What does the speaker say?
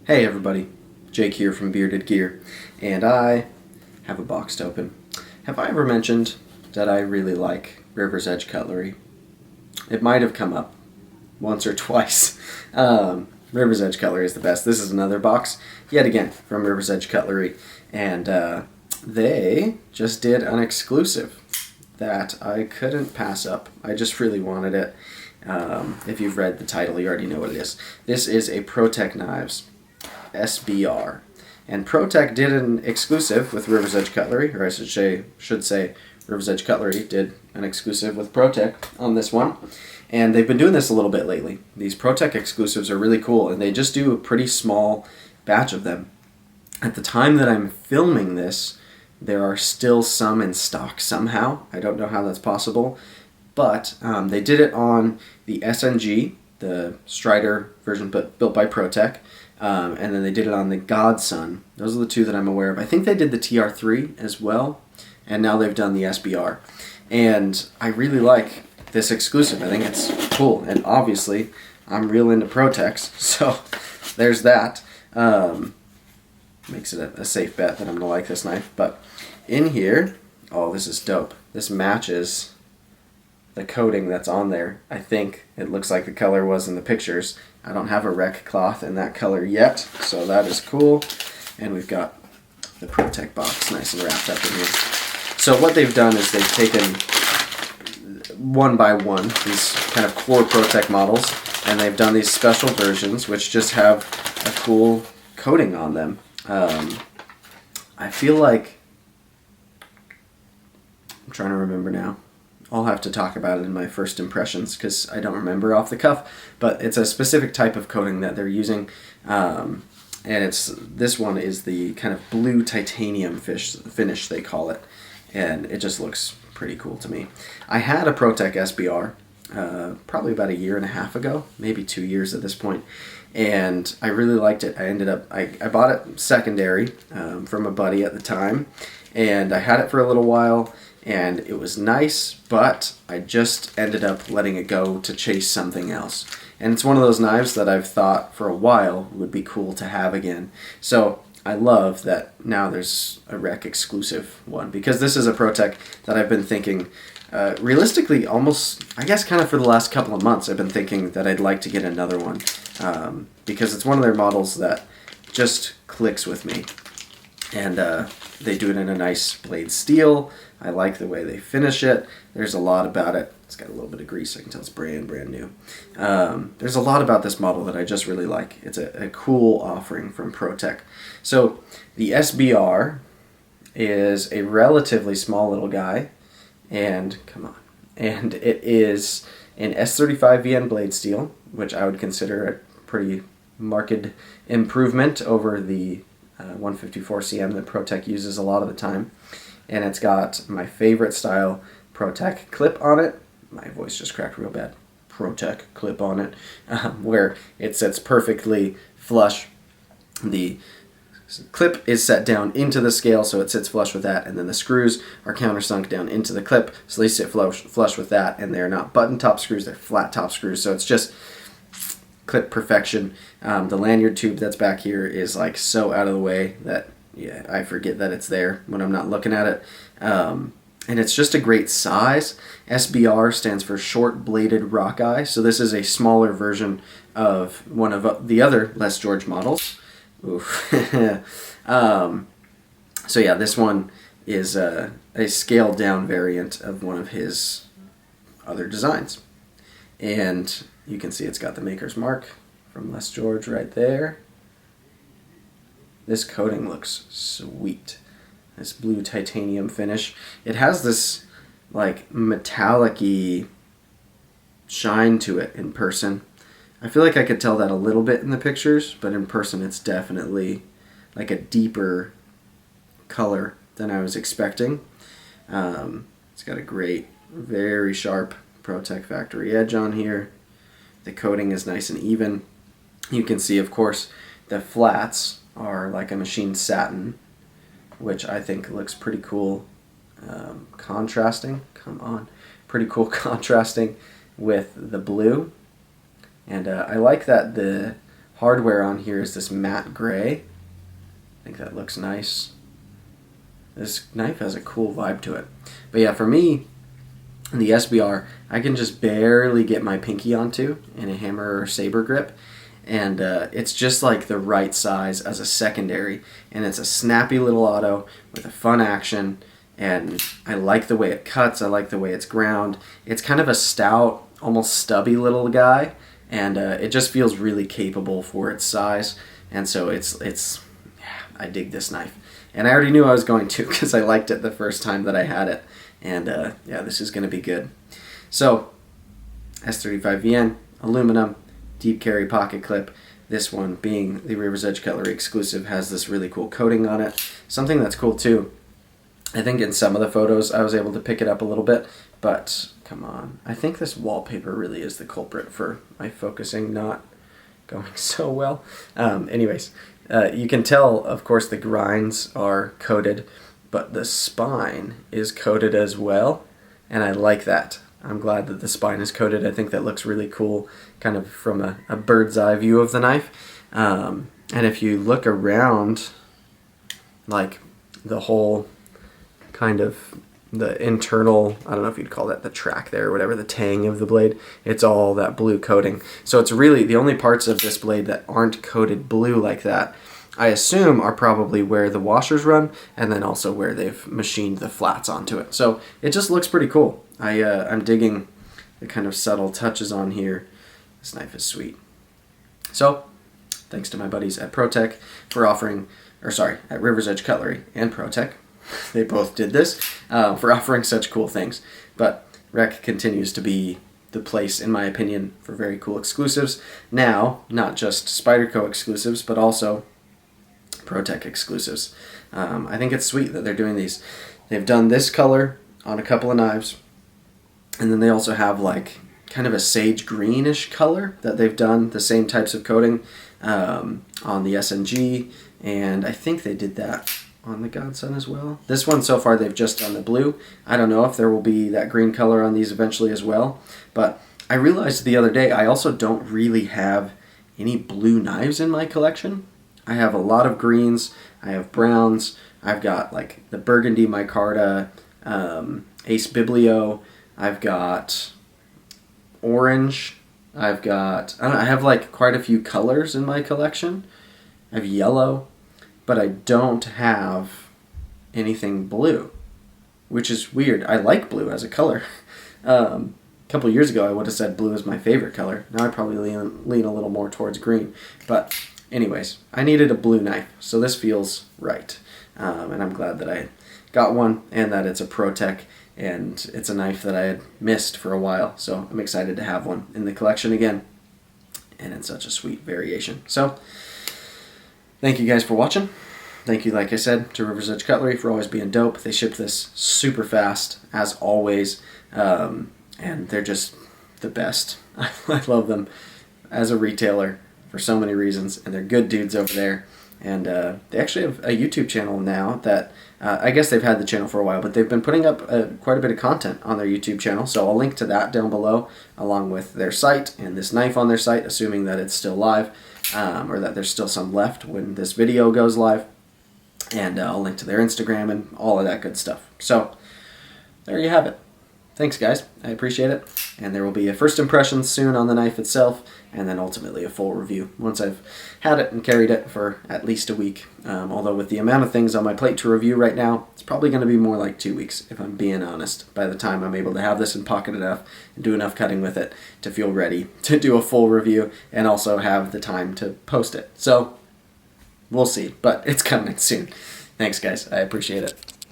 Hey everybody, Jake here from Bearded Gear, and I have a box to open. Have I ever mentioned that I really like River's Edge Cutlery? It might have come up once or twice. River's Edge Cutlery is the best. This is another box, yet again, from River's Edge Cutlery, and they just did an exclusive that I couldn't pass up. I just really wanted it. If you've read the title, you already know what it is. This is a Protech Knives SBR, and Protech did an exclusive with River's Edge Cutlery, or I should say River's Edge Cutlery did an exclusive with Protech on this one, and they've been doing this a little bit lately. These Protech exclusives are really cool, and they just do a pretty small batch of them. At the time that I'm filming this, there are still some in stock somehow. I don't know how that's possible, but they did it on the SNG, the Strider version built by Protech, and then they did it on the Godson. Those are the two that I'm aware of. I think they did the TR3 as well, and now they've done the SBR. And I really like this exclusive. I think it's cool, and obviously I'm real into Protechs, so there's that. Makes it a safe bet that I'm going to like this knife. But in here, oh, this is dope. This matches the coating that's on there. I think it looks like the color was in the pictures. I don't have a rec cloth in that color yet, so that is cool. And we've got the Protech box nice and wrapped up in here. So what they've done is they've taken one by one these kind of core Protech models, and they've done these special versions which just have a cool coating on them. I feel like, I'm trying to remember now. I'll have to talk about it in my first impressions because I don't remember off the cuff, but it's a specific type of coating that they're using, and this one is the kind of blue titanium finish they call it, and it just looks pretty cool to me. I had a Protech SBR probably about 1.5 years ago, maybe 2 years at this point, and I really liked it. I bought it secondary from a buddy at the time, and I had it for a little while, and it was nice, but I just ended up letting it go to chase something else. And it's one of those knives that I've thought for a while would be cool to have again. So I love that now there's a rec exclusive one, because this is a Protech that I've been thinking, realistically, almost, I guess kind of for the last couple of months, I've been thinking that I'd like to get another one, because it's one of their models that just clicks with me. And they do it in a nice blade steel. I like the way they finish it. There's a lot about it. It's got a little bit of grease. I can tell it's brand new. There's a lot about this model that I just really like. It's a cool offering from Protech. So the SBR is a relatively small little guy, and and it is an S35 VN blade steel, which I would consider a pretty marked improvement over the 154 CM that Protech uses a lot of the time. And it's got my favorite style Protech clip on it. My voice just cracked real bad. Protech clip on it, where it sits perfectly flush. The clip is set down into the scale, so it sits flush with that, and then the screws are countersunk down into the clip, so they sit flush with that, and they're not button top screws, they're flat top screws, so it's just clip perfection. The lanyard tube that's back here is like so out of the way that I forget that it's there when I'm not looking at it. And it's just a great size. SBR stands for short bladed rock eye, so this is a smaller version of one of the other Les George models. Oof. So yeah, this one is a scaled down variant of one of his other designs. And you can see it's got the maker's mark from Les George right there. This coating looks sweet. This blue titanium finish. It has this like metallic-y shine to it in person. I feel like I could tell that a little bit in the pictures, but in person it's definitely like a deeper color than I was expecting. It's got a great, very sharp Protech factory edge on here. The coating is nice and even. You can see, of course, the flats are like a machined satin, which I think looks pretty cool. Contrasting, pretty cool contrasting with the blue. And I like that the hardware on here is this matte gray. I think that looks nice. This knife has a cool vibe to it. But yeah, for me, the SBR, I can just barely get my pinky onto in a hammer or saber grip. And it's just like the right size as a secondary. And it's a snappy little auto with a fun action. And I like the way it cuts. I like the way it's ground. It's kind of a stout, almost stubby little guy. And it just feels really capable for its size. And so I dig this knife. And I already knew I was going to because I liked it the first time that I had it. And yeah, this is going to be good. So, S35VN, aluminum, deep carry pocket clip. This one, being the River's Edge Cutlery exclusive, has this really cool coating on it. Something that's cool too, I think in some of the photos I was able to pick it up a little bit, but come on. I think this wallpaper really is the culprit for my focusing not going so well. Anyways, you can tell, of course, the grinds are coated, but the spine is coated as well, and I like that. I'm glad that the spine is coated. I think that looks really cool, kind of from a bird's eye view of the knife. And if you look around, like the whole kind of the internal, I don't know if you'd call that the track there or whatever, the tang of the blade, it's all that blue coating. So it's really the only parts of this blade that aren't coated blue like that, I assume, are probably where the washers run, and then also where they've machined the flats onto it. So it just looks pretty cool. I'm digging the kind of subtle touches on here. This knife is sweet. So thanks to my buddies at Protech for offering, or sorry, at River's Edge Cutlery and Protech, they both did this, for offering such cool things. But Rec continues to be the place, in my opinion, for very cool exclusives. Now, not just Spyderco exclusives, but also Protech exclusives. I think it's sweet that they're doing these. They've done this color on a couple of knives, and then they also have like kind of a sage greenish color that they've done the same types of coating on the SNG, and I think they did that on the Godson as well. This one so far they've just done the blue. I don't know if there will be that green color on these eventually as well, but I realized the other day I also don't really have any blue knives in my collection. I have a lot of greens, I have browns, I've got like the burgundy micarta, Ace Biblio, I've got orange, I have like quite a few colors in my collection. I have yellow, but I don't have anything blue, which is weird. I like blue as a color. A couple years ago I would have said blue is my favorite color. Now I probably lean a little more towards green, but anyways, I needed a blue knife, so this feels right. And I'm glad that I got one and that it's a Protech, and it's a knife that I had missed for a while, so I'm excited to have one in the collection again, and it's such a sweet variation. So, thank you guys for watching. Thank you, like I said, to River's Edge Cutlery for always being dope. They shipped this super fast, as always, and they're just the best. I love them as a retailer for so many reasons, and they're good dudes over there. And they actually have a YouTube channel now that, I guess they've had the channel for a while, but they've been putting up quite a bit of content on their YouTube channel, so I'll link to that down below, along with their site and this knife on their site, assuming that it's still live, or that there's still some left when this video goes live. And I'll link to their Instagram and all of that good stuff. So, there you have it. Thanks, guys. I appreciate it. And there will be a first impression soon on the knife itself, and then ultimately a full review once I've had it and carried it for at least a week. Although with the amount of things on my plate to review right now, it's probably going to be more like 2 weeks, if I'm being honest, by the time I'm able to have this in pocket enough and do enough cutting with it to feel ready to do a full review and also have the time to post it. So, we'll see, but it's coming soon. Thanks, guys. I appreciate it.